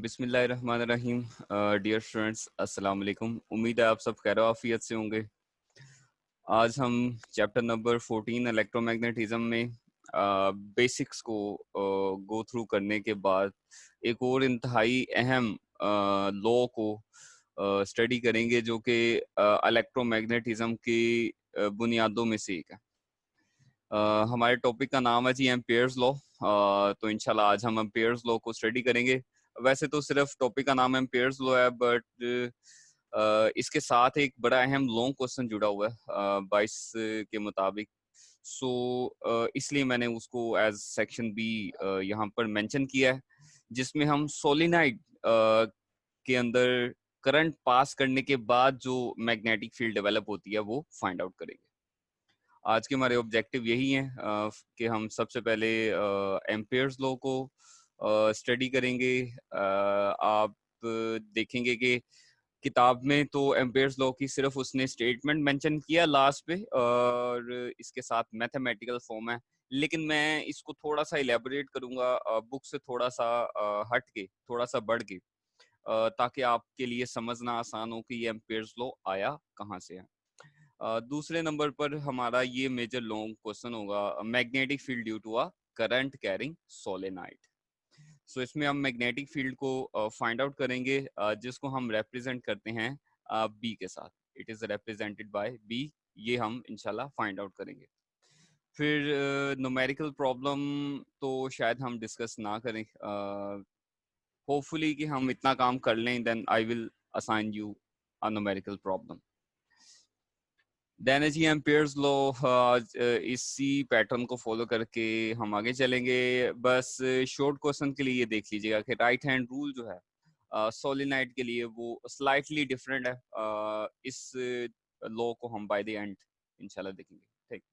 बिस्मिल्लाहिर्रहमानिर्रहीम। Dear students, अस्सलाम वालेकुम। उम्मीद है आप सब खैर आफियत से होंगे। आज हम चैप्टर नंबर 14 इलेक्ट्रोमैग्नेटिज्म में बेसिक्स को गो थ्रू करने के बाद एक और इंतहाई अहम लॉ को स्टडी करेंगे जो कि इलेक्ट्रोमैग्नेटिज्म की बुनियादों में से एक है। हमारे टॉपिक का नाम है जी एम्पेयर्स लॉ। तो इंशाल्लाह आज हम एम्पेयर्स लॉ को स्टडी करेंगे। वैसे तो सिर्फ टॉपिक का नाम एम्पेयर्स लॉ है, बट इसके साथ एक बड़ा अहम लॉन्ग क्वेश्चन जुड़ा हुआ है 22 के मुताबिक। सो इसलिए मैंने उसको एज सेक्शन बी यहाँ पर मेंशन किया है, जिसमें हम सोलिनाइड के अंदर करंट पास करने के बाद जो मैग्नेटिक फील्ड डेवलप होती है वो फाइंड आउट करेंगे। आज के हमारे ऑब्जेक्टिव यही हैं कि हम सबसे पहले एम्पेयर्स लॉ को स्टडी करेंगे। आप देखेंगे कि किताब में तो एम्पेयर्स लॉ की सिर्फ उसने स्टेटमेंट मेंशन किया लास्ट पे, और इसके साथ मैथमेटिकल फॉर्म है, लेकिन मैं इसको थोड़ा सा इलेबोरेट करूंगा बुक से थोड़ा सा हट के, थोड़ा सा बढ़ के, ताकि आपके लिए समझना आसान हो कि ये एम्पेयर्स लॉ आया कहाँ से है। दूसरे नंबर पर हमारा ये मेजर लॉन्ग क्वेश्चन होगा, magnetic field due to a current carrying solenoid. So इसमें हम मैग्नेटिक फील्ड को फाइंड आउट करेंगे, जिसको हम रिप्रेजेंट करते हैं बी के साथ। It is represented by B. ये हम इंशाल्लाह फाइंड आउट करेंगे। फिर न्यूमेरिकल प्रॉब्लम तो शायद हम डिस्कस ना करें, होपफुली कि हम इतना काम कर लें, then I will assign you a numerical problem. Then जी एम्पेयर्स लॉ, इसी पैटर्न को फॉलो करके हम आगे चलेंगे। बस शॉर्ट क्वेश्चन के लिए ये देख लीजिएगा कि राइट हैंड रूल जो है सोलिनाइड के लिए वो स्लाइटली डिफरेंट है। इस लॉ को हम बाय द एंड इंशाल्लाह देखेंगे। ठीक।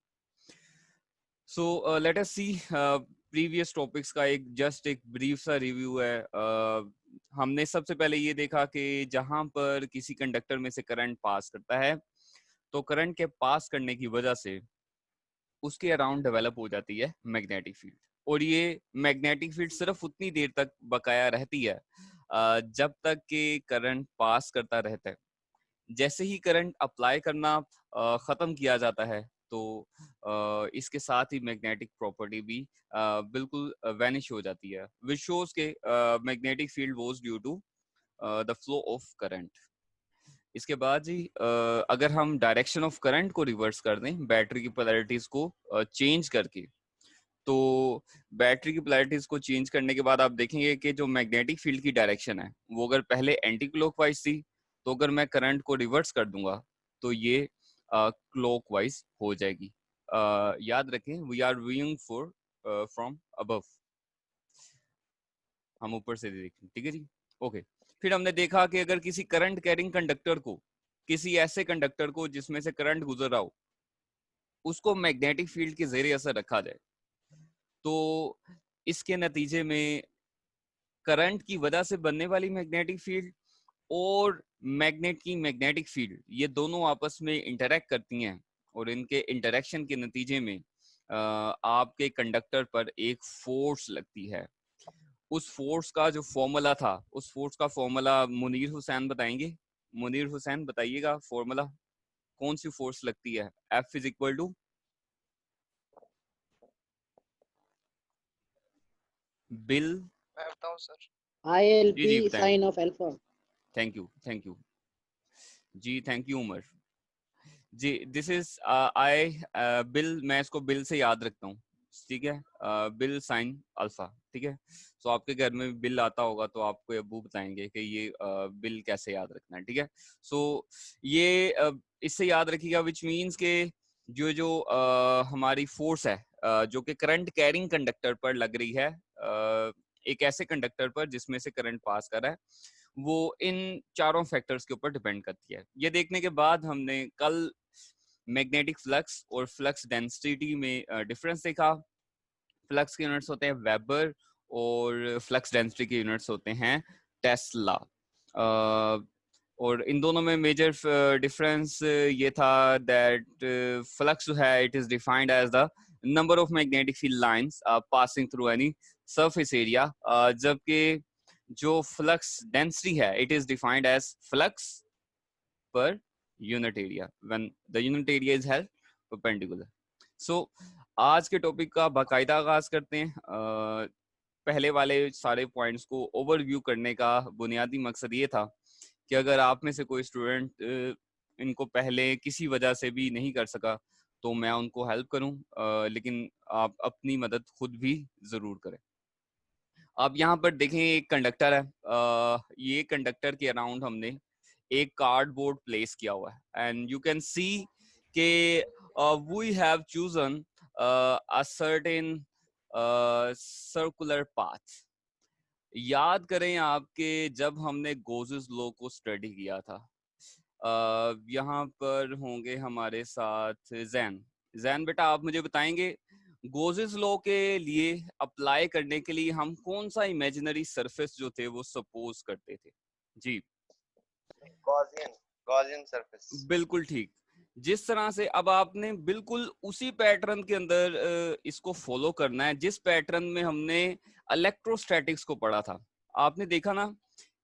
सो लेट अस सी प्रीवियस टॉपिक्स का एक ब्रीफ सा रिव्यू है। हमने सबसे पहले ये देखा कि जहां पर किसी कंडक्टर में से करंट पास करता है, तो करंट के पास करने की वजह से उसके अराउंड डेवलप हो जाती है मैग्नेटिक फील्ड। और ये मैग्नेटिक फील्ड सिर्फ उतनी देर तक बकाया रहती है जब तक कि करंट पास करता रहता है। जैसे ही करंट अप्लाई करना खत्म किया जाता है, तो इसके साथ ही मैग्नेटिक प्रॉपर्टी भी बिल्कुल वैनिश हो जाती है, विच शोज के magnetic field was due to the flow of current. इसके बाद जी अगर हम डायरेक्शन ऑफ करंट को रिवर्स कर दें बैटरी की पोलैरिटीज को चेंज करके, तो बैटरी की पोलैरिटीज को चेंज करने के बाद आप देखेंगे कि जो मैग्नेटिक फील्ड की डायरेक्शन है वो अगर पहले एंटी क्लॉकवाइज थी, तो अगर मैं करंट को रिवर्स कर दूंगा तो ये क्लॉकवाइज हो जाएगी। याद रखें, we are viewing for from above, हम ऊपर से देखें। ठीक है जी, ओके। फिर हमने देखा कि अगर किसी करंट कैरिंग कंडक्टर को, किसी ऐसे कंडक्टर को जिसमें से करंट गुजर रहा हो, उसको मैग्नेटिक फील्ड के जेर असर रखा जाए, तो इसके नतीजे में करंट की वजह से बनने वाली मैग्नेटिक फील्ड और मैग्नेट की मैग्नेटिक फील्ड, ये दोनों आपस में इंटरेक्ट करती हैं, और इनके इंटरेक्शन के नतीजे में आपके कंडक्टर पर एक फोर्स लगती है। उस फोर्स का जो फॉर्मूला था, उस फोर्स का फॉर्मूला मुनीर हुसैन बताएंगे। मुनीर हुसैन बताइएगा फॉर्मूला, कौन सी फोर्स लगती है? F is equal to BIL. मैं बताऊं सर? जी जी ILP बताएं। sin of alpha. Thank you, thank you जी, thank you Umar ji. This is I BIL, मैं इसको बिल से याद रखता हूँ, ठीक है। बिल साइन अल्फा, ठीक है। सो आपके घर में बिल आता होगा तो आपको अब्बू बताएंगे कि ये बिल कैसे याद रखना है, ठीक है। सो ये इससे याद रखिएगा, विच मीन्स के जो जो हमारी फोर्स है जो कि करंट कैरिंग कंडक्टर पर लग रही है, एक ऐसे कंडक्टर पर जिसमें से करंट पास कर रहा है, वो इन चारों फैक्टर्स के ऊपर डिपेंड करती है। ये देखने के बाद हमने कल मैग्नेटिक फ्लक्स और फ्लक्स डेंसिटी में डिफरेंस देखा। फ्लक्स के यूनिट्स होते हैं वेबर, और फ्लक्स डेंसिटी के यूनिट्स होते हैं टेस्ला। और इन दोनों में मेजर डिफरेंस ये था दैट फ्लक्स जो है it is defined as the number of magnetic field lines passing through any surface area, जबकि जो फ्लक्स डेंसिटी है, it is defined as flux per unit area when the unit area is held perpendicular. So आज के topic का बाकायदा आगाज करते हैं। पहले वाले सारे पॉइंट्स को ओवरव्यू करने का बुनियादी मकसद ये था कि अगर आप में से कोई स्टूडेंट इनको पहले किसी वजह से भी नहीं कर सका तो मैं उनको हेल्प करूं, लेकिन आप अपनी मदद खुद भी जरूर करें। आप यहाँ पर देखें एक कंडक्टर है, ये कंडक्टर के अराउंड हमने एक कार्डबोर्ड प्लेस किया हुआ है एंड यू कैन सी के we have chosen a certain circular path. याद करें आपके जब हमने गोजेस लॉ को स्टडी किया था, यहाँ पर होंगे हमारे साथ जैन। जैन बेटा आप मुझे बताएंगे गोजेस लॉ के लिए अप्लाई करने के लिए हम कौन सा इमेजिनरी सरफेस जो थे वो सपोज करते थे? जी गॉसियन सरफेस। बिल्कुल ठीक। जिस तरह से अब आपने बिल्कुल उसी पैटर्न के अंदर इसको फॉलो करना है जिस पैटर्न में हमने इलेक्ट्रोस्टैटिक्स को पढ़ा था। आपने देखा ना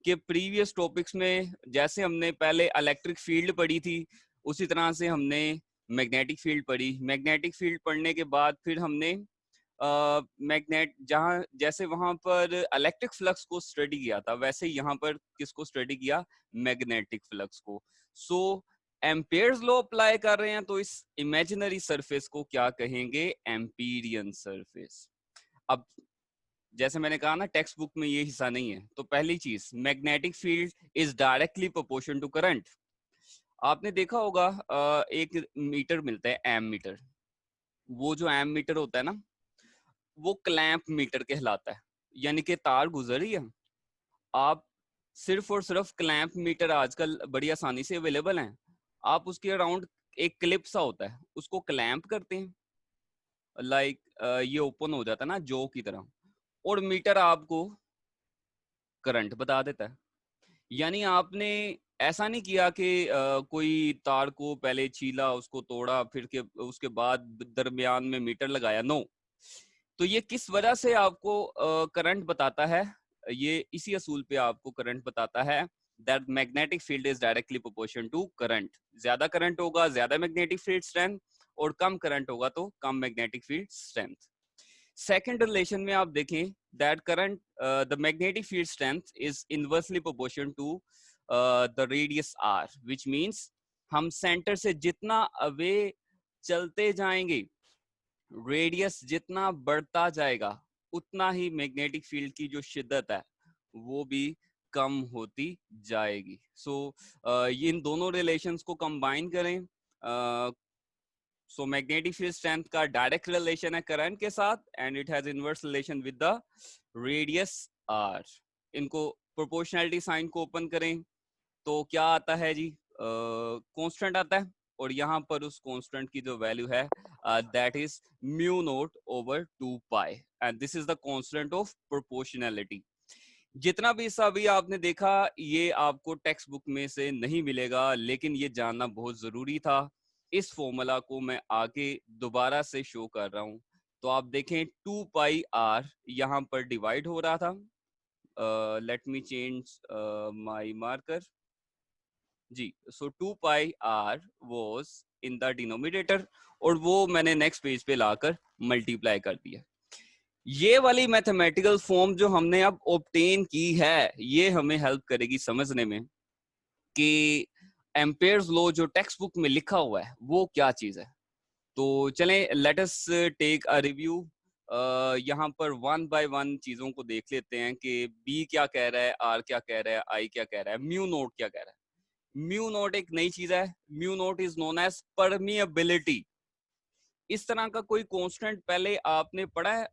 कि प्रीवियस टॉपिक्स में जैसे हमने पहले इलेक्ट्रिक फील्ड पढ़ी थी उसी तरह से हमने मैग्नेटिक फील्ड पढ़ी। मैग्नेटिक फील्ड पढ़ने के बाद फिर हमने मैग्नेट जहां जैसे वहां पर इलेक्ट्रिक फ्लक्स को स्टडी किया था वैसे यहाँ पर किसको स्टडी किया? मैग्नेटिक फ्लक्स को। सो एम्पेयर्स लॉ अप्लाई कर रहे हैं तो इस इमेजिनरी सरफेस को क्या कहेंगे? Empyrean surface. अब जैसे मैंने कहा ना टेक्स्ट बुक में ये हिस्सा नहीं है, तो पहली चीज magnetic field is directly proportion to current. आपने देखा होगा एक मीटर मिलता है एम मीटर। वो जो एम मीटर होता है ना वो क्लैंप मीटर कहलाता है, यानी कि तार गुजर रही है। आप सिर्फ और सिर्फ क्लैंप मीटर आजकल बड़ी आसानी से अवेलेबल हैं। आप उसके अराउंड एक क्लिप सा होता है उसको क्लैंप करते हैं, लाइक ये ओपन हो जाता है ना जो की तरह, और मीटर आपको करंट बता देता है। यानी आपने ऐसा नहीं किया कि कोई तार को पहले छीला उसको तोड़ा फिर के उसके बाद दरमियान में मीटर लगाया, नो। तो ये किस वजह से आपको करंट बताता है? ये इसी असूल पे आपको करंट बताता है that magnetic field is directly proportion to current. ज्यादा करंट होगा ज्यादा मैग्नेटिक फील्ड स्ट्रेंथ, और कम करंट होगा तो कम magnetic field strength. Second relation में आप देखें that current the magnetic field strength is inversely proportion to the radius R, which means हम सेंटर से जितना अवे चलते जाएंगे, रेडियस जितना बढ़ता जाएगा उतना ही मैग्नेटिक फील्ड की जो शिद्दत है वो भी कम होती जाएगी। सो ये इन दोनों रिलेशंस को कंबाइन करें। सो मैग्नेटिक फील्ड स्ट्रेंथ का डायरेक्ट रिलेशन है करंट के साथ and it has inverse relation with the radius R. इनको प्रोपोर्शनैलिटी साइन को ओपन करें तो क्या आता है जी? कांस्टेंट आता है, और यहाँ पर उस कांस्टेंट की जो वैल्यू है that is mu naught over 2 pi and this is the constant of proportionality. जितना भी हिस्सा अभी आपने देखा ये आपको टेक्स्ट बुक में से नहीं मिलेगा, लेकिन ये जानना बहुत जरूरी था। इस फॉर्मूला को मैं आगे दोबारा से शो कर रहा हूं। तो आप देखें 2 पाई आर यहाँ पर डिवाइड हो रहा था। Let me change my marker. जी, so 2 pi R was in the denominator और वो मैंने नेक्स्ट पेज पे लाकर मल्टीप्लाई कर दिया। ये वाली मैथमेटिकल फॉर्म जो हमने अब ऑब्टेन की है ये हमें हेल्प करेगी समझने में कि एम्पेयर्स लॉ जो टेक्स्ट बुक में लिखा हुआ है वो क्या चीज है। तो चलें let us take a review. यहाँ पर वन बाय वन चीजों को देख लेते हैं कि बी क्या कह रहा है, आर क्या कह रहा है, आई क्या कह रहा है, म्यू नोट क्या कह रहा है। म्यू नोट एक नई चीज है। Mu naught is known as permeability. इस तरह का कोई कांस्टेंट पहले आपने पढ़ा है?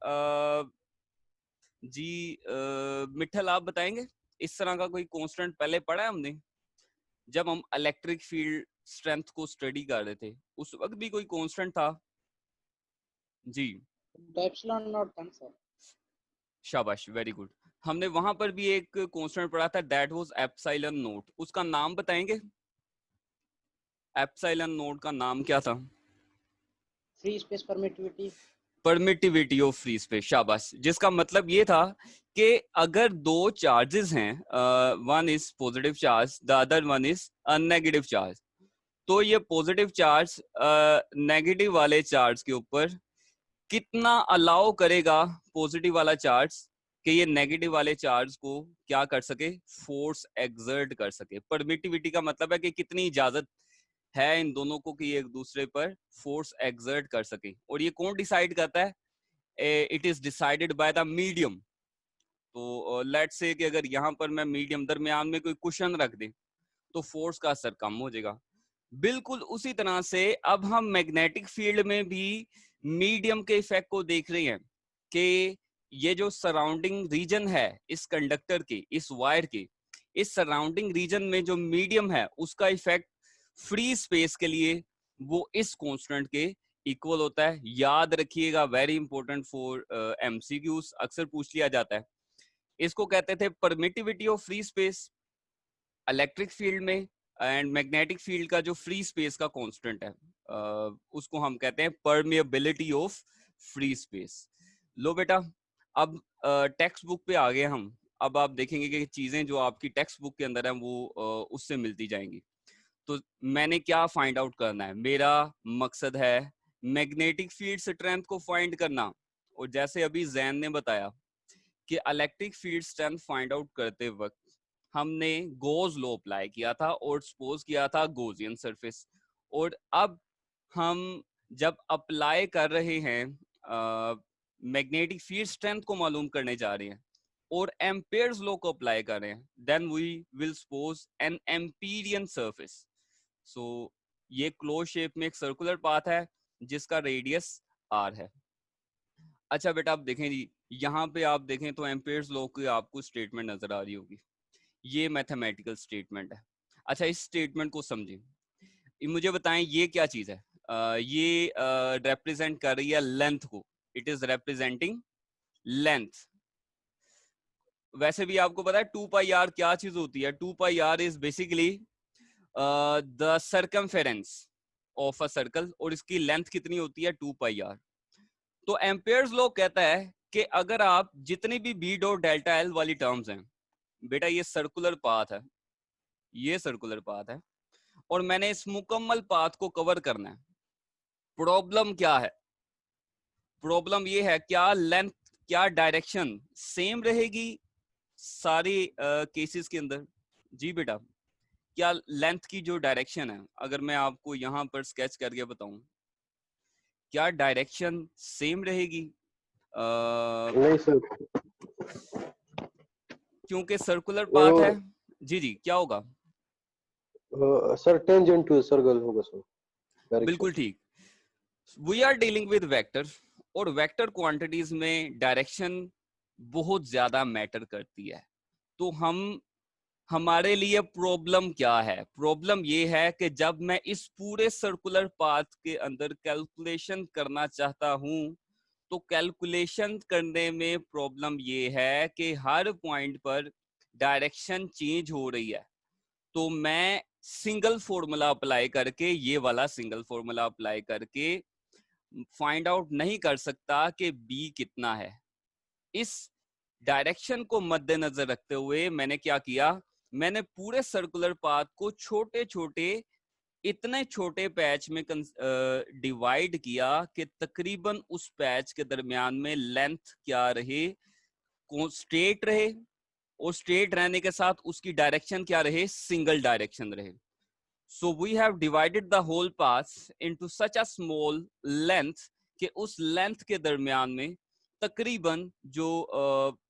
जी मिठल आप बताएंगे इस तरह का कोई कांस्टेंट पहले पढ़ा है हमने जब हम इलेक्ट्रिक फील्ड स्ट्रेंथ को स्टडी कर रहे थे? उस वक्त भी कोई कांस्टेंट था? जी एप्सिलॉन नॉट था सर। शाबाश, वेरी गुड। हमने वहां पर भी एक कांस्टेंट पढ़ा था दैट वाज एप्सिलॉन नोट। उसका नाम बताएंगे? एप्सिलॉन नोट का नाम क्या था? Free space permittivity. Permittivity of free space, शाबाश। जिसका मतलब ये था कि अगर दो चार्जेस हैं, one is positive charge, the other one is negative charge, तो ये पॉजिटिव चार्ज नेगेटिव वाले चार्ज के ऊपर कितना अलाउ करेगा पॉजिटिव वाला चार्ज कि ये नेगेटिव वाले चार्ज को क्या कर सके, फोर्स एक्सर्ट कर सके। परमिटिविटी का मतलब है कि कितनी इजाजत है इन दोनों को कि एक दूसरे पर फोर्स एक्सर्ट कर सके। और ये कौन डिसाइड करता है? It is decided by the medium. तो लेट्स से कि अगर यहाँ पर मैं मीडियम दरमियान में कोई कुशन रख दे तो फोर्स का असर कम हो जाएगा। बिल्कुल उसी तरह से अब हम मैग्नेटिक फील्ड में भी मीडियम के इफेक्ट को देख रहे हैं कि ये जो सराउंडिंग रीजन है इस कंडक्टर के, इस वायर के, इस सराउंडिंग रीजन में जो मीडियम है उसका इफेक्ट फ्री स्पेस के लिए वो इस कांस्टेंट के इक्वल होता है। याद रखिएगा, वेरी इंपॉर्टेंट फॉर एमसीक्यूज, अक्सर पूछ लिया जाता है। इसको कहते थे permittivity of free space electric field में, एंड मैग्नेटिक फील्ड का जो फ्री स्पेस का कांस्टेंट है उसको हम कहते हैं परमिएबिलिटी ऑफ फ्री स्पेस। लो बेटा, अब टेक्स्ट बुक पे आ गए हम। अब आप देखेंगे कि चीजें जो आपकी टेक्स्ट बुक के अंदर है वो उससे मिलती जाएंगी। तो मैंने क्या फाइंड आउट करना है? मेरा मकसद है मैग्नेटिक फील्ड स्ट्रेंथ को फाइंड करना। और जैसे अभी जैन ने बताया कि electric field strength find out करते वक्त हमने गोज लॉ अप्लाई किया था और सपोज किया था गोजियन सरफेस। और अब हम जब अप्लाई कर रहे हैं मैग्नेटिक फील्ड स्ट्रेंथ को मालूम करने जा रहे हैं और एम्पेयर्स लॉ को अप्लाई कर रहे हैं, then we will suppose an Amperian surface. So ये क्लोज शेप में एक सर्कुलर पाथ है जिसका रेडियस r है। अच्छा बेटा, आप देखें जी, यहाँ पे आप देखें तो एम्पेयर्स लॉ की आपको स्टेटमेंट नजर आ रही होगी। ये मैथमेटिकल स्टेटमेंट है। अच्छा, इस स्टेटमेंट को समझें। मुझे बताएं ये क्या चीज है? ये रिप्रेजेंट कर रही है लेंथ को। It is representing length. वैसे भी आपको पता है 2πr क्या चीज होती है? 2πr is basically the circumference of a circle, और इसकी लेंथ कितनी होती है? 2πr। तो एम्पेयर्स लॉ कहता है कि अगर आप जितनी भी बी डॉट डेल्टा एल वाली टर्म्स हैं, बेटा ये सर्कुलर पाथ है, ये सर्कुलर पाथ है, और मैंने इस मुकम्मल पाथ को कवर करना है। प्रॉब्लम क्या है? प्रॉब्लम ये है क्या लेंथ, क्या डायरेक्शन सेम रहेगी सारे केसेस के अंदर? जी बेटा, क्या लेंथ की जो डायरेक्शन है, अगर मैं आपको यहाँ पर स्केच करके बताऊं, क्या डायरेक्शन सेम रहेगी? नहीं सर, क्योंकि सर्कुलर पाथ है। जी जी, क्या होगा? सर टेंजेंट टू सर्कल होगा सर, डायरेक्शन। बिल्कुल ठीक। We are dealing with vector, और वेक्टर क्वांटिटीज में डायरेक्शन बहुत ज्यादा मैटर करती है। तो हमारे लिए प्रॉब्लम क्या है? प्रॉब्लम ये है कि जब मैं इस पूरे सर्कुलर पाथ के अंदर कैलकुलेशन करना चाहता हूं तो कैलकुलेशन करने में प्रॉब्लम ये है कि हर पॉइंट पर डायरेक्शन चेंज हो रही है। तो मैं सिंगल फॉर्मूला अप्लाई करके, ये वाला सिंगल फॉर्मूला अप्लाई करके फाइंड आउट नहीं कर सकता कि बी कितना है। इस डायरेक्शन को मद्देनजर रखते हुए मैंने क्या किया? मैंने पूरे सर्कुलर पाथ को छोटे छोटे, इतने छोटे पैच में डिवाइड किया कि तकरीबन उस पैच के दरमियान में लेंथ क्या रहे, स्ट्रेट रहे, और स्ट्रेट रहने के साथ उसकी डायरेक्शन क्या रहे? सिंगल डायरेक्शन रहे। So we have divided the whole path into such a small length कि उस लेंथ के दरमियान में तकरीबन जो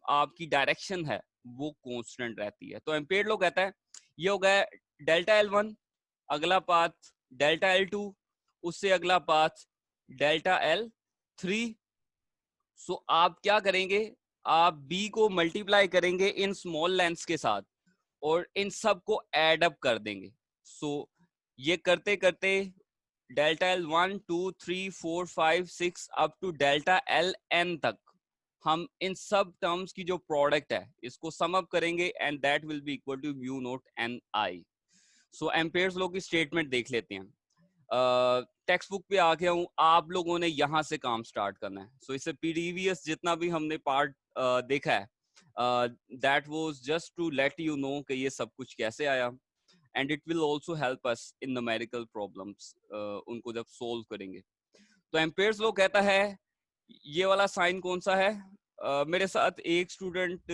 आपकी डायरेक्शन है वो कांस्टेंट रहती है। तो एम्पेयर लॉ कहता है ये हो गया डेल्टा L1, अगला पाथ डेल्टा L2, उससे अगला पाथ डेल्टा L3। सो आप क्या करेंगे? आप B को मल्टीप्लाई करेंगे इन स्मॉल लेंथ्स के साथ और इन सब को एड अप कर देंगे। सो ये करते करते delta L1 2 3 4 5 6 up to delta LN तक हम इन सब टर्म्स की जो प्रोडक्ट है इसको सम अप करेंगे and that will be equal to mu naught N I. So Ampere's law की स्टेटमेंट देख लेते हैं। टेक्स्ट बुक पे आ गया हूँ, आप लोगों ने यहाँ से काम स्टार्ट करना है। सो इससे प्रीवियस जितना भी हमने पार्ट देखा है, that was just to let you know कि ये सब कुछ कैसे आया, and it will also help us in numerical problems, उनको जब सोल्व करेंगे। तो एम्पेयर्स लॉ कहता है, ये वाला साइन कौन सा है? मेरे साथ एक स्टूडेंट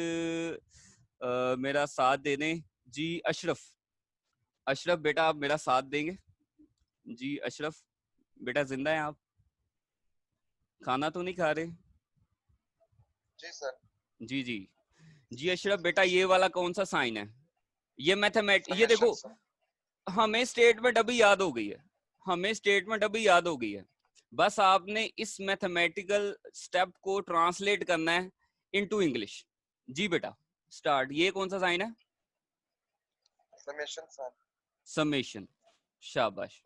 मेरा साथ दे दें जी। अशरफ, अशरफ बेटा आप मेरा साथ देंगे जी? अशरफ बेटा जिंदा है आप? खाना तो नहीं खा रहे? जी सर। जी जी जी। अशरफ बेटा ये वाला कौन सा साइन है? ये ये देखो, हमें स्टेटमेंट अभी याद हो गई है, हमें स्टेटमेंट अभी याद हो गई है, बस आपने इस मैथमेटिकल स्टेप को ट्रांसलेट करना है इनटू इंग्लिश। जी बेटा स्टार्ट। ये कौन सा साइन है? Summation sir. समेशन, शाबाश।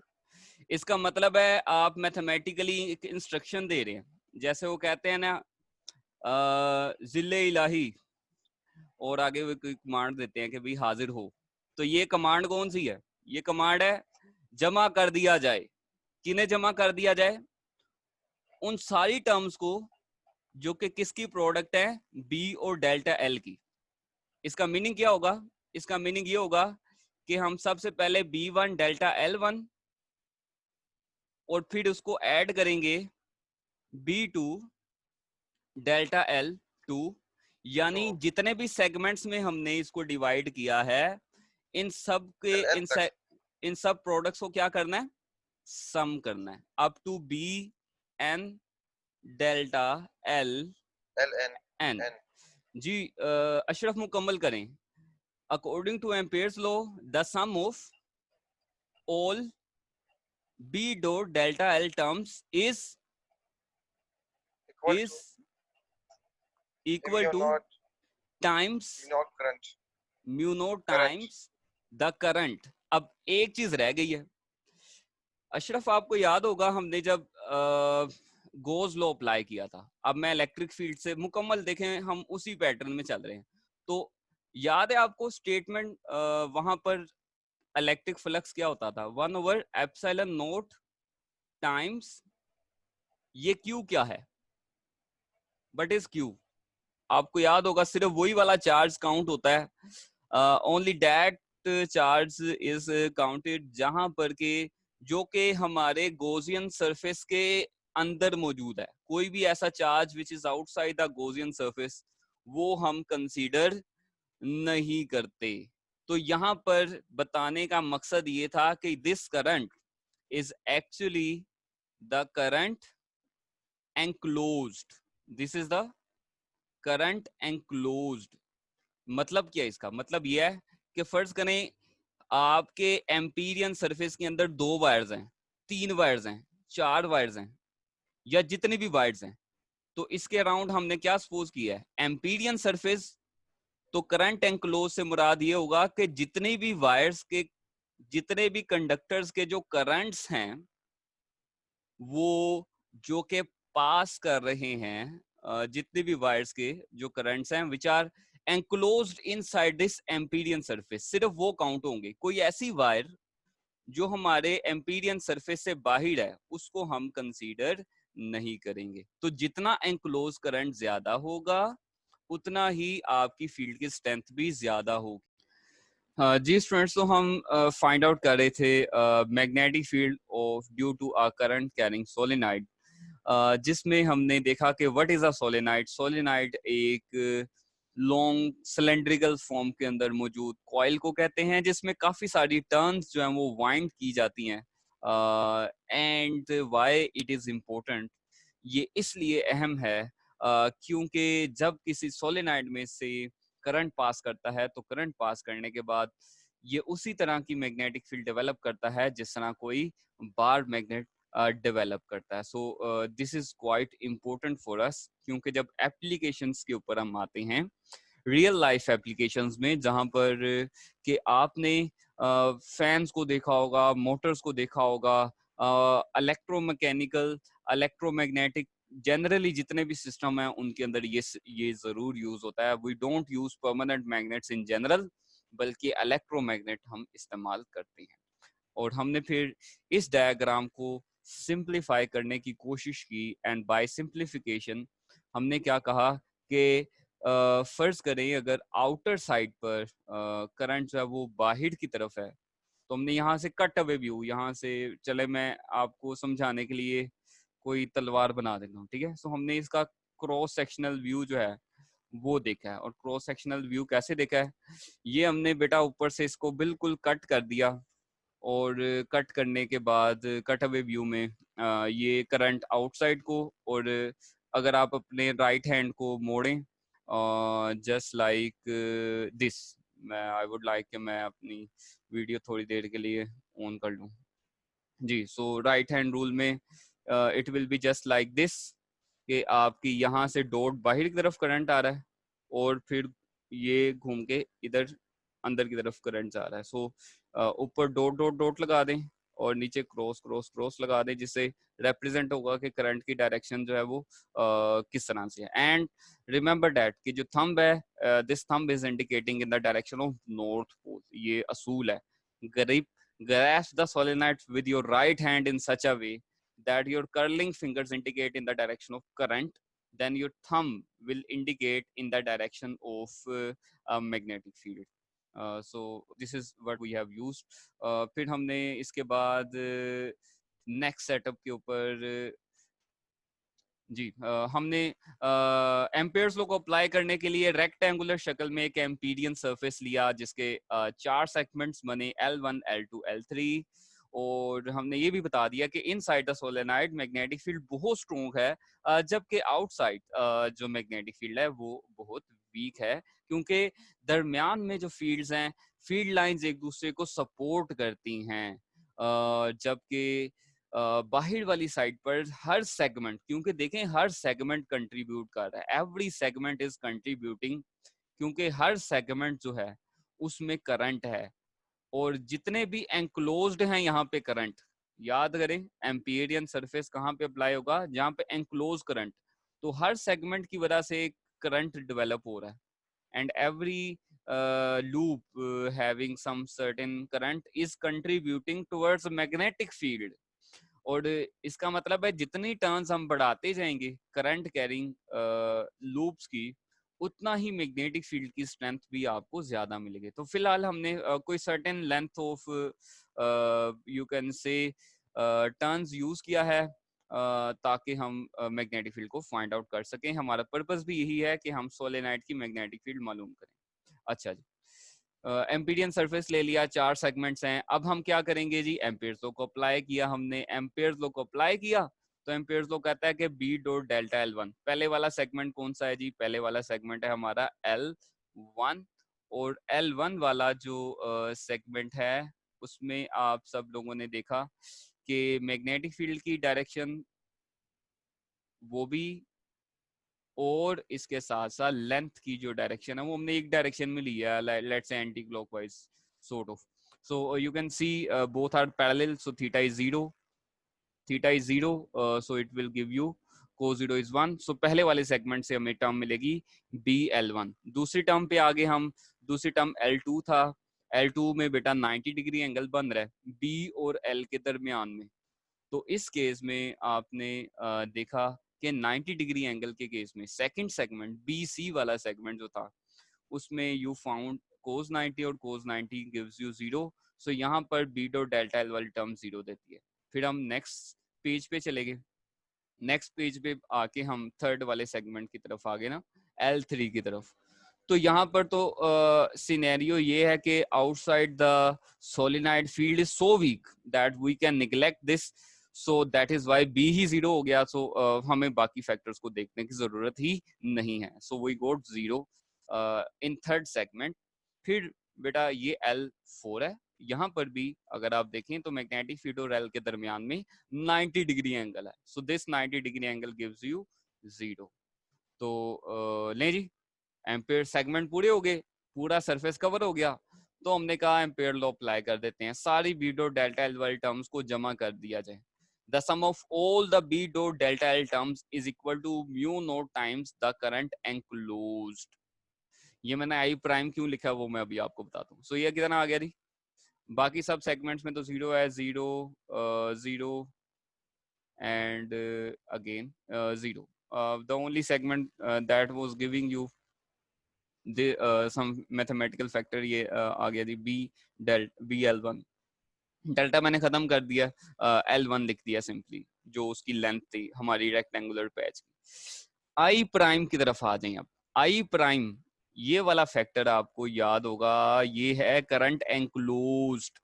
इसका मतलब है आप मैथमेटिकली एक इंस्ट्रक्शन दे रहे हैं, जैसे वो कहते हैं ना जिले इलाही, और आगे वो कोई कमांड देते हैं कि भाई हाजिर हो। तो ये कमांड कौन सी है? ये कमांड है जमा कर दिया जाए। किन्हें जमा कर दिया जाए? उन सारी टर्म्स को जो कि किसकी प्रोडक्ट है, बी और डेल्टा एल की। इसका मीनिंग क्या होगा? इसका मीनिंग ये होगा कि हम सबसे पहले B1 डेल्टा L1 और फिर उसको ऐड करेंगे B2 डेल्टा L2, यानी जितने भी सेगमेंट्स में हमने इसको डिवाइड किया है, इन सब के इन सब प्रोडक्ट्स को क्या करना है? सम करना है, up to BN delta LN। जी अशरफ मुकम्मल करें। According to Ampere's law, the sum of all B dot delta L terms is equal to times mu naught times the current। अब एक चीज रह गई है अशरफ, आपको याद होगा हमने जब गोज लॉ अप्लाई किया था, अब मैं इलेक्ट्रिक फील्ड से मुकम्मल देखें, हम उसी पैटर्न में चल रहे हैं। तो याद है आपको स्टेटमेंट वहां पर इलेक्ट्रिक फ्लक्स क्या होता था? 1/ε0 टाइम्स ये Q क्या है? But is Q। आपको याद होगा सिर्फ वही वाला चार्ज काउंट होता है, only that charge is counted जहां पर के जो कि हमारे गॉसियन सरफेस के अंदर मौजूद है। कोई भी ऐसा charge which is outside the Gaussian surface वो हम कंसीडर नहीं करते। तो यहाँ पर बताने का मकसद ये था कि this current is actually the current enclosed, this is the current enclosed। मतलब क्या है इसका? मतलब यह है कि फर्ज करें आपके एम्पीरियन सरफेस के अंदर 2 वायर्स हैं, 3 वायर्स हैं, 4 वायर्स हैं, या जितने भी वायर्स हैं, तो इसके अराउंड हमने क्या सपोज किया है? Empyrean surface. तो करंट एंक्लोज से मुराद ये होगा कि जितने भी वायर्स के, जितने भी कंडक्टर्स के जो करंट्स हैं, वो जो के पास कर रहे हैं, जितने भी वायर्स के जो करंट्स हैं which are enclosed inside this Amperian surface, सिर्फ वो काउंट होंगे। कोई ऐसी वायर जो हमारे एम्पीरियन सरफेस से बाहर है उसको हम कंसीडर नहीं करेंगे। तो जितना एंक्लोज करंट ज्यादा होगा उतना ही आपकी फील्ड की स्ट्रेंथ भी ज्यादा होगी। जी स्टूडेंट्स, तो हम फाइंड आउट कर रहे थे magnetic field of due to a current carrying solenoid, जिसमें हमने देखा कि what is a solenoid. Solenoid एक लॉन्ग सिलेंड्रिकल फॉर्म के अंदर मौजूद कॉइल को कहते हैं, जिसमें काफी सारी टर्न्स जो हैं वो वाइंड की जाती हैं। And why it is important, ये इसलिए अहम है क्योंकि जब किसी सोलेनाइड में से करंट पास करता है तो करंट पास करने के बाद ये उसी तरह की मैग्नेटिक फील्ड डेवलप करता है जिस तरह कोई बार मैग्नेट डेवलप करता है। So this is quite important for us, क्योंकि जब एप्लीकेशंस के ऊपर हम आते हैं, रियल लाइफ एप्लीकेशंस में, जहां पर कि आपने फैंस को देखा होगा, मोटर्स को देखा होगा, इलेक्ट्रोमैकेनिकल, इलेक्ट्रोमैग्नेटिक, जनरली जितने भी सिस्टम है उनके अंदर ये जरूर यूज होता है। We don't use permanent magnets in general, बल्कि इलेक्ट्रोमैग्नेट हम इस्तेमाल करते हैं। और हमने फिर इस डायग्राम को सिंप्लीफाई करने की कोशिश की एंड बाय सिंप्लीफिकेशन हमने क्या कहा कि फर्ज करें अगर आउटर साइड पर करंट जो है वो बाहर की तरफ है, तो हमने यहाँ से कट अवे व्यू, यहाँ से चले मैं आपको समझाने के लिए कोई तलवार बना देता हूँ, ठीक है। सो हमने इसका क्रॉस सेक्शनल व्यू जो है वो देखा है। और क्रॉस सेक्शनल व्यू कैसे देखा है, ये हमने बेटा ऊपर से इसको बिल्कुल कट कर दिया और कट करने के बाद कट अवे व्यू में ये करंट आउटसाइड को, और अगर आप अपने राइट हैंड को मोड़ें जस्ट लाइक दिस, मैं आई वुड लाइक कि मैं अपनी वीडियो थोड़ी देर के लिए ऑन कर लूं जी। सो राइट हैंड रूल में it will be just like this कि आपकी यहाँ से डॉट बाहर की तरफ करंट आ रहा है और फिर ये घूम के इधर अंदर की तरफ करंट आ रहा है। सो ऊपर डॉट डॉट डॉट लगा दें और नीचे क्रॉस क्रॉस क्रॉस लगा दें, जिससे रिप्रेजेंट होगा कि करंट की डायरेक्शन जो है वो किस तरह से है। एंड रिमेंबर दैट कि जो थंब है, this thumb is indicating in the direction of north pole. ये असूल है, grip grasp the solenoid with your right hand in such a way that your curling fingers indicate in the direction of current, then your thumb will indicate in the direction of a magnetic field. So this is what we have used. फिर हमने इसके बाद next setup के ऊपर जी हमने Ampere's law को apply करने के लिए रेक्टेंगुलर शक्ल में एक एम्पीरियन सरफेस लिया जिसके 4 सेगमेंट्स बने L1, L2, L3, और हमने ये भी बता दिया कि inside the solenoid magnetic field बहुत स्ट्रॉन्ग है, जबकि आउटसाइड जो मैग्नेटिक फील्ड है वो बहुत वीक है, क्योंकि दरमियान में जो फील्ड्स हैं, फील्ड लाइंस एक दूसरे को सपोर्ट करती हैं, जबकि बाहर वाली साइड पर हर सेगमेंट, क्योंकि देखें हर सेगमेंट कंट्रीब्यूट कर रहा है, एवरी सेगमेंट इज कंट्रीब्यूटिंग, क्योंकि हर सेगमेंट जो है उसमें करंट है, और जितने भी एंक्लोज्ड हैं यहाँ पे करंट, याद करें एम्पियरियन सरफेस कहाँ पे अप्लाई होगा, जहाँ पे एंक्लोज करंट, तो हर सेगमेंट की वजह से करंट डेवलप हो रहा है, and every loop having some certain current is contributing towards a magnetic field। और इसका मतलब है जितनी टर्न्स हम बढ़ाते जाएंगे करंट कैरिंग लूप्स की, उतना ही मैग्नेटिक फील्ड की स्ट्रेंथ भी आपको ज्यादा मिलेगी। तो फिलहाल हमने कोई certain length of you can say turns use किया है ताकि हम मैग्नेटिक फील्ड को फाइंड आउट कर सकें। हमारा पर्पस भी यही है कि हम सोलेनॉइड की मैग्नेटिक फील्ड मालूम करें। अच्छा जी, एम्पीरियन सरफेस ले लिया, 4 सेगमेंट्स हैं, अब हम क्या करेंगे जी, एम्पियर्स लॉ को अप्लाई किया हमने। एम्पियर्स लॉ को अप्लाई किया तो एम्पियर्स लॉ कहता है कि बी डॉट डेल्टा L1, पहले वाला सेगमेंट कौन सा है जी, पहले वाला सेगमेंट है हमारा L1, और L1 वाला जो सेगमेंट है उसमें आप सब लोगों ने देखा कि मैग्नेटिक फील्ड की डायरेक्शन वो भी, और इसके साथ साथ लेंथ की जो डायरेक्शन है वो हमने एक डायरेक्शन में लिया है, let's say anticlockwise sort of. So you can see both are parallel, so theta is 0, so it will give you cos 0 is 1। सो पहले वाले सेगमेंट से हमें टर्म मिलेगी BL1। दूसरी टर्म पे आगे हम, दूसरी टर्म L2 था, L2 में बेटा 90 डिग्री एंगल बन रहा है B और L के दरमियान में। तो इस केस में आपने देखा कि 90 डिग्री एंगल के केस में सेकंड सेगमेंट BC वाला सेगमेंट जो था उसमें यू फाउंड cos 90 और cos 90 गिव्स यू 0। सो यहाँ पर B डॉट डेल्टा L वाली टर्म 0 देती है। फिर हम नेक्स्ट पेज पे चले गए, नेक्स्ट पेज पे आके हम थर्ड वाले सेगमेंट की तरफ आ गए ना, L3 की तरफ। तो यहाँ पर तो सिनेरियो ये है कि outside the solenoid field is so weak that we can neglect this, so that is why B ही 0 हो गया। सो हमें बाकी फैक्टर्स को देखने की जरूरत ही नहीं है। So we got 0 in third segment. फिर बेटा ये L4 है, यहाँ पर भी अगर आप देखें तो मैग्नेटिक फील्ड और L के दरमियान में 90 डिग्री एंगल है, so this 90 degree angle gives you 0। तो ले जी, एम्पेयर सेगमेंट पूरे हो गए, पूरा सरफेस कवर हो गया, तो हमने कहा एम्पेयर लॉ अप्लाई कर देते हैं, सारी बी डॉट डेल्टा एल वाली टर्म्स को जमा कर दिया जाए। The sum of all the B dot delta L terms is equal to mu naught times the current enclosed. ये मैंने आई प्राइम क्यों लिखा वो मैं अभी आपको बताता हूँ। सो ये कितना आ गया जी, बाकी सब सेगमेंट्स में तो 0 है, 0 0 and again 0. The only segment that was giving you the some mathematical factor ये आ गया जी BL1 डेल्टा मैंने खत्म कर दिया, L1 लिख दिया सिंपली, जो उसकी लेंथ थी हमारी रेक्टेंगुलर पैच की। आई प्राइम की तरफ आ जाएं। अब आई प्राइम ये वाला फैक्टर आपको याद होगा, ये है करंट एंक्लोज्ड।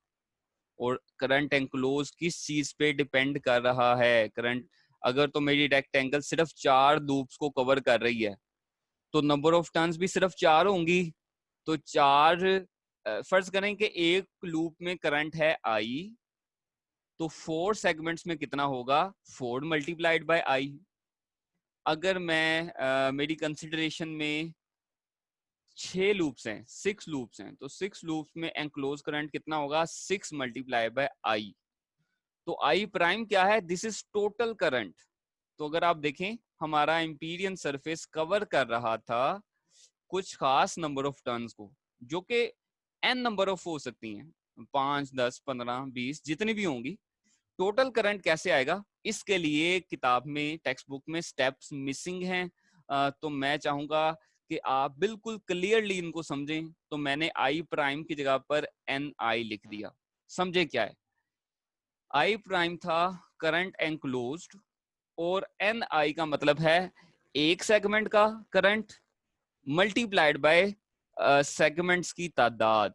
और करंट एंक्लोज किस चीज पे डिपेंड कर रहा है? करंट अगर तो मेरी रेक्टेंगल सिर्फ 4 लूप्स को कवर कर रही है तो नंबर ऑफ टर्न्स भी सिर्फ 4 होंगी। तो 4 फर्ज करें कि एक लूप में करंट है आई, तो 4 सेगमेंट्स में कितना होगा? 4 मल्टीप्लाइड बाय आई। अगर मैं मेरी कंसिडरेशन में 6 लूप्स हैं, 6 लूप्स हैं, तो 6 लूप्स में एंक्लोज करंट कितना होगा? 6 मल्टीप्लाई बाय आई। तो आई प्राइम क्या है? This is total current. तो अगर आप देखें हमारा एम्पीरियन सरफेस कवर कर रहा था कुछ खास नंबर ऑफ टर्न्स को, जो कि एन नंबर ऑफ हो सकती हैं, 5, 10, 15, 20 जितनी भी होंगी। टोटल करंट कैसे आएगा? इसके लिए किताब में, टेक्स्ट बुक में स्टेप्स मिसिंग हैं। तो मैं चाहूंगा कि आप बिल्कुल क्लियरली इनको समझें। तो मैंने आई प्राइम की जगह पर एन आई लिख दिया। समझे क्या है? आई प्राइम था करंट एनक्लोज्ड, और एन आई का मतलब है एक सेगमेंट का करंट मल्टीप्लाइड बाय सेगमेंट्स की तादाद।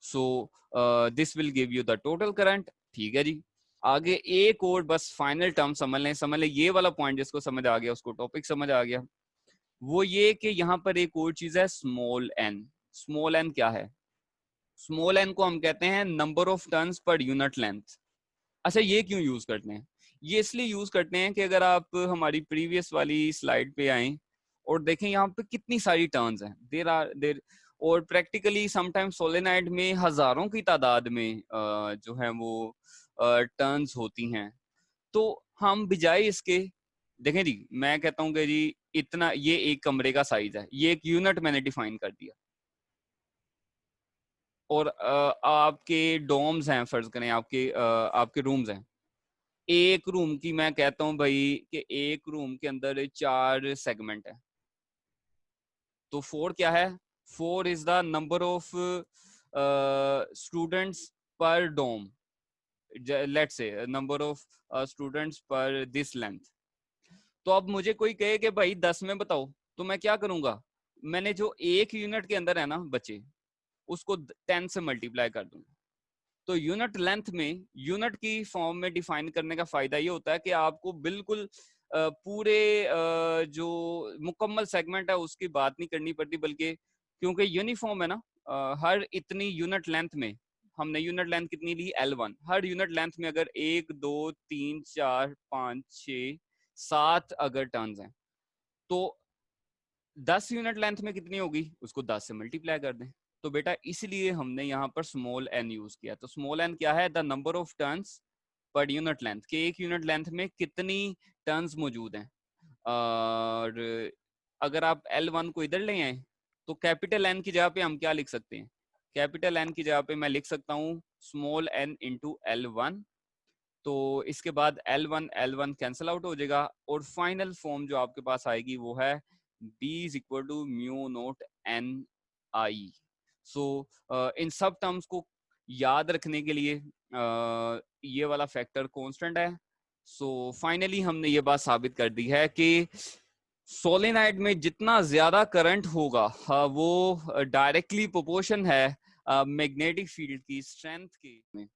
So this will give you the total current. ठीक है जी। आगे एक और बस फाइनल टर्म समझ लें ये वाला पॉइंट जिसको समझ आ गया उसको टॉपिक समझ आ गया। वो ये कि यहाँ पर एक और चीज है स्मॉल एन। स्मॉल एन क्या है? स्मॉल एन को हम कहते हैं number of turns per unit length. अच्छा, ये क्यों यूज करते हैं? ये इसलिए यूज करते हैं कि अगर आप हमारी प्रीवियस वाली स्लाइड पे आए और देखें यहाँ पे कितनी सारी टर्न्स हैं, देर और प्रैक्टिकली समटाइम्स सोलेनॉइड में हजारों की तादाद में जो है वो टर्न्स होती हैं। तो हम बजाय इसके, देखें जी, मैं कहता हूँ कि जी इतना, ये एक कमरे का साइज है, ये एक यूनिट मैंने डिफाइन कर दिया। और आपके डोम्स हैं, फर्ज करें आपके रूम्स हैं। एक रूम की मैं कहता हूं भाई कि एक रूम के अंदर 4 सेगमेंट है। तो 4 क्या है? 4 is the number of students per dome. Let's say number of students per this length. तो अब मुझे कोई कहे कि भाई 10 में बताओ, तो मैं क्या करूंगा? मैंने जो एक यूनिट के अंदर है ना बच्चे, उसको 10 से मल्टीप्लाई कर दूंगा। तो यूनिट लेंथ में यूनिट की फॉर्म में डिफाइन करने का फायदा ये होता है कि आपको बिल्कुल पूरे जो मुकम्मल सेगमेंट है उसकी बात नहीं करनी पड़ती, बल्कि क्योंकि यूनिफॉर्म है ना, हर इतनी यूनिट लेंथ में, हमने यूनिट लेंथ कितनी ली? L1। हर यूनिट लेंथ में अगर 1, 2, 3, 4, 5, 6, 7 अगर टर्न्स हैं, तो 10 यूनिट लेंथ में कितनी होगी? उसको 10 से मल्टीप्लाई कर दें। तो बेटा इसलिए हमने यहाँ पर स्मॉल एन यूज किया। तो स्मॉल एन क्या है? The number of turns per unit length, के एक यूनिट लेंथ में कितनी टर्न्स मौजूद हैं। और अगर आप L1 को इधर ले आए तो कैपिटल एन की जगह पे हम क्या लिख सकते हैं? कैपिटल एन की जगह पे मैं लिख सकता हूँ स्मॉल एन इंटू L1। तो इसके बाद L1 कैंसिल आउट हो जाएगा, और फाइनल फॉर्म जो आपके पास आएगी वो है B is equal to mu naught N I. So इन सब टर्म्स को याद रखने के लिए ये वाला फैक्टर कांस्टेंट है। सो फाइनली हमने ये बात साबित कर दी है कि सोलेनाइड में जितना ज्यादा करंट होगा वो डायरेक्टली प्रोपोर्शन है मैग्नेटिक फील्ड की स्ट्रेंथ के में।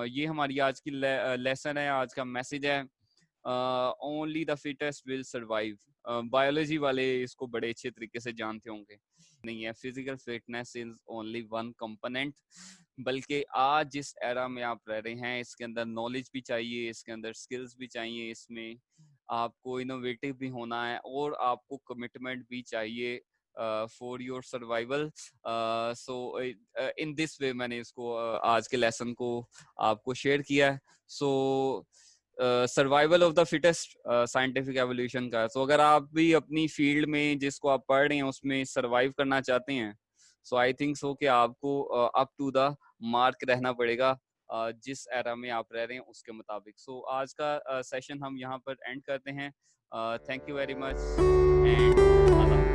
ये हमारी आज की लेसन है, आज का मैसेज है। Only the fittest will survive. Biology वाले इसको बड़े अच्छे तरीके से जानते होंगे। नहीं है, physical fitness is only one component, बल्कि आज जिस एरा में आप रह रहे हैं इसके अंदर नॉलेज भी चाहिए, इसके अंदर स्किल्स भी चाहिए, इसमें आपको इनोवेटिव भी होना है, और आपको कमिटमेंट भी चाहिए for your survival. So in this way मैंने इसको आज के लेसन को आपको शेयर किया है। So survival of the fittest scientific evolution का। तो अगर आप भी अपनी फील्ड में जिसको आप पढ़ रहे हैं उसमें सर्वाइव करना चाहते हैं, सो आई थिंक सो कि आपको अप टू द मार्क रहना पड़ेगा। जिस एरा में आप रह रहे हैं उसके मुताबिक। सो आज का सेशन हम यहाँ पर एंड करते हैं। Thank you very much and